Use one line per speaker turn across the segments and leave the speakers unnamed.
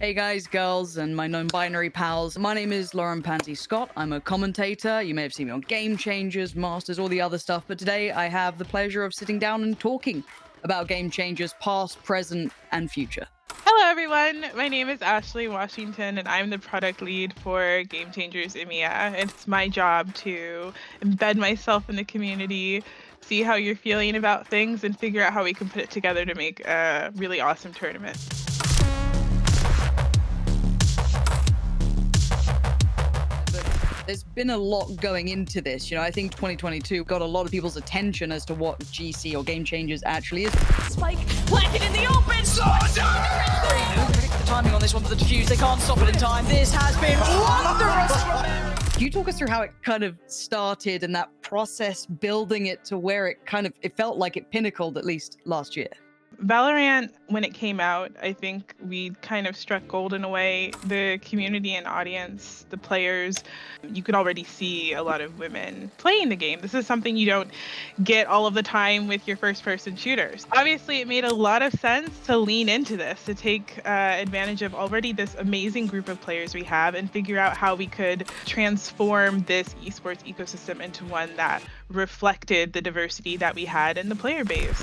Hey guys, girls, and my non-binary pals. My name is Lauren Pansy Scott. I'm a commentator. You may have seen me on Game Changers, Masters, all the other stuff. But today I have the pleasure of sitting down and talking about Game Changers past, present, and future.
Hello everyone, my name is Ashley Washington and I'm the product lead for Game Changers EMEA. It's my job to embed myself in the community, see how you're feeling about things, and figure out how we can put it together to make a really awesome tournament.
There's been a lot going into this. You know, I think 2022 got a lot of people's attention as to what GC or Game Changers actually is.
Spike planted in the open. Predict the timing on this one for the defuse. They can't stop it in time. This has been wondrous.
Can you talk us through how it kind of started and that process building it to where it felt like it pinnacled at least last year?
VALORANT, when it came out, I think we kind of struck gold in a way. The community and audience, the players, you could already see a lot of women playing the game. This is something you don't get all of the time with your first-person shooters. Obviously, it made a lot of sense to lean into this, to take advantage of already this amazing group of players we have and figure out how we could transform this esports ecosystem into one that reflected the diversity that we had in the player base.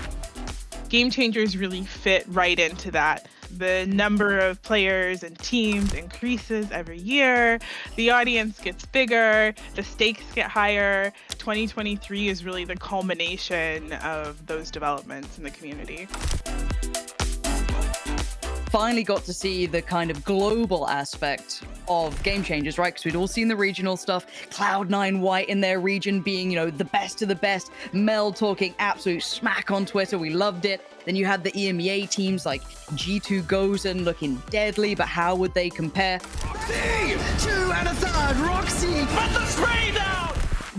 Game Changers really fit right into that. The number of players and teams increases every year. The audience gets bigger. The stakes get higher. 2023 is really the culmination of those developments in the community.
Finally got to see the kind of global aspect of Game Changers, right? Because we'd all seen the regional stuff, Cloud9 White in their region being, you know, the best of the best, Mel talking absolute smack on Twitter. We loved it. Then you had the EMEA teams like G2 Gozen looking deadly, but how would they compare?
Roxy! 2 and a third, Roxy! Put the spray down!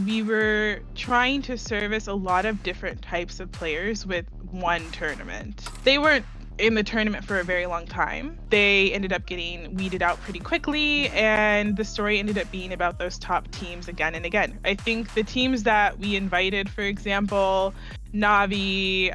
We were trying to service a lot of different types of players with one tournament. They weren't in the tournament for a very long time. They ended up getting weeded out pretty quickly, and the story ended up being about those top teams again and again. I think the teams that we invited, for example, Navi,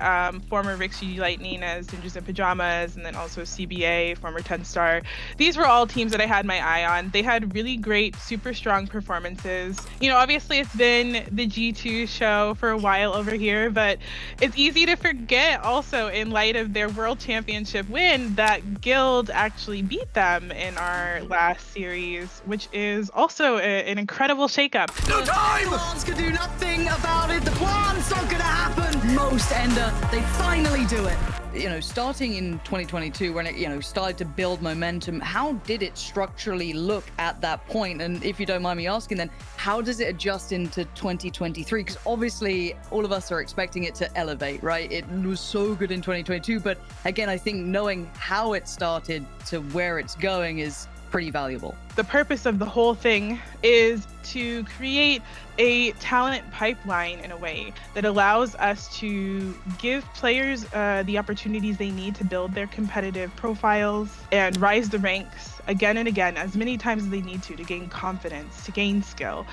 former Rixie Lightning as Ninjas in Pajamas, and then also CBA, former 10-star. These were all teams that I had my eye on. They had really great, super strong performances. You know, obviously it's been the G2 show for a while over here, but it's easy to forget also in light of their World Championship win that Guild actually beat them in our last series, which is also an incredible shakeup.
No time! The plans can do nothing about it. The plan's not gonna happen.
Most Ender, they finally do it. You know, starting in 2022, when it, you know, started to build momentum, how did it structurally look at that point? And if you don't mind me asking, then how does it adjust into 2023? Because obviously all of us are expecting it to elevate, right? It was so good in 2022, but again, I think knowing how it started to where it's going is pretty valuable.
The purpose of the whole thing is to create a talent pipeline in a way that allows us to give players the opportunities they need to build their competitive profiles and rise the ranks again and again, as many times as they need to gain confidence, to gain skill,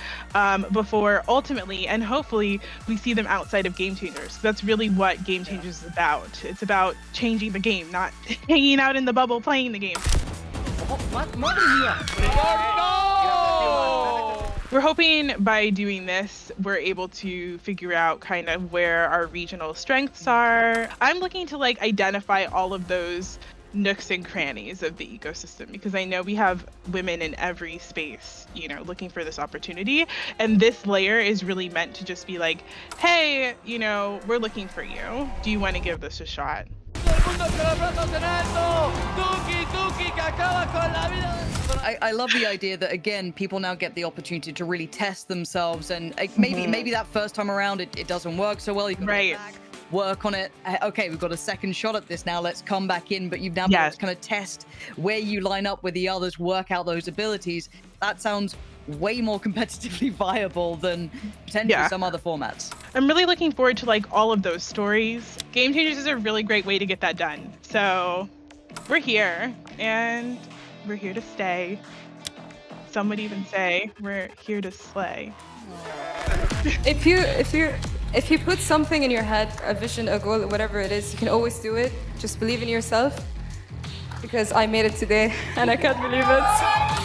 before ultimately and hopefully we see them outside of Game Changers. That's really what Game Changers is about. It's about changing the game, not hanging out in the bubble playing the game. We're hoping by doing this, we're able to figure out kind of where our regional strengths are. I'm looking to identify all of those nooks and crannies of the ecosystem, because I know we have women in every space, you know, looking for this opportunity. And this layer is really meant to just be like, hey, you know, we're looking for you. Do you want to give this a shot?
I love the idea that, again, people now get the opportunity to really test themselves, and maybe that first time around it doesn't work so well. You can go back, work on it. Okay, we've got a second shot at this now. Let's come back in. But you've now been able to kind of test where you line up with the others, work out those abilities. That sounds way more competitively viable than potentially some other formats.
I'm really looking forward to all of those stories. Game Changers is a really great way to get that done. So we're here, and we're here to stay. Some would even say we're here to slay.
If you put something in your head, a vision, a goal, whatever it is, you can always do it. Just believe in yourself. because I made it today and I can't believe it.